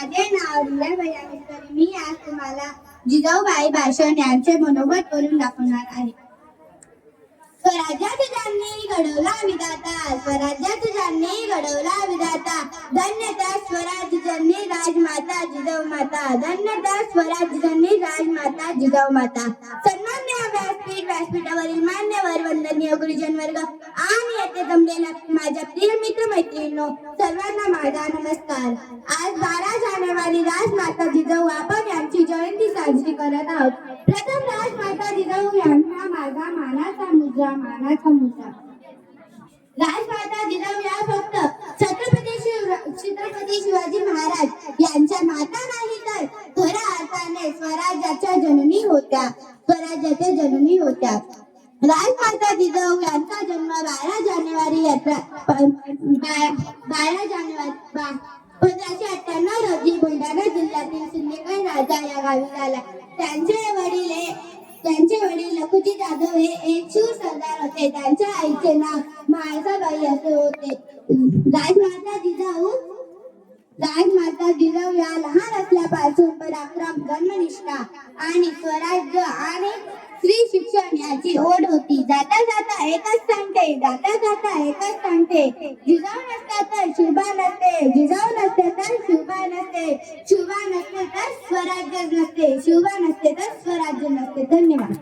माझे नाव लीलाबाई आंबेडकर. मी आज तुम्हाला जिजाऊबाई भाषण यांचे मनोगत करून दाखवणार आहे. स्वराज्यात ज्यांनी घडवला विधाता, स्वराज्यात ज्यांनी घडवला विधाता, धन्य त्या स्वराज जननी राजमाता जिजाऊ माता, धन्य त्या स्वराज जननी राजमाता जिजाऊ माता. सन्माननीय व्यासपीठावरील मान्यवर, वंदनीय गुरुजन वर्ग आणि येथे जमलेल्या माझ्या प्रिय मित्र मैत्रिणींनो, सर्वांना माझा नमस्कार. आज 12 जानेवारी राजमाता जिजाऊ आपण यांची जयंती साजरी करत आहोत. प्रथम राजमाता जिजाऊ यांचा माझा मानाचा मुद्रा. राजमाता जिजाऊ या फक्त छत्रपती शिवाजी महाराज यांच्या माता नाही, तर खऱ्या अर्थाने स्वराज्याच्या जननी होत्या. राजमाता जिजाऊ यांचा जन्म 12 जानेवारी 1598 रोजी बुलढाणा जिल्ह्यातील सिंदखेड राजा या गावी झाला. त्यांचे वडील लखुजी जाधव हे एक शूर सरदार होते. त्यांच्या आईचे नाव म्हाळसाबाई असे होते. राजमाता जिजाऊ या लहान असल्यापासून पराक्रम, धर्मनिष्ठा आणि स्वराज्य आणि स्त्री शिक्षण याची ओढ होती. जाता जाता एकच सांगते, जिजाऊ नसता तर शुभा नसते, जिजाऊ नसते तर शुभा नसते, शुभा नसते तर स्वराज्य नसते, शुभा नसते तर स्वराज्य नसते. धन्यवाद.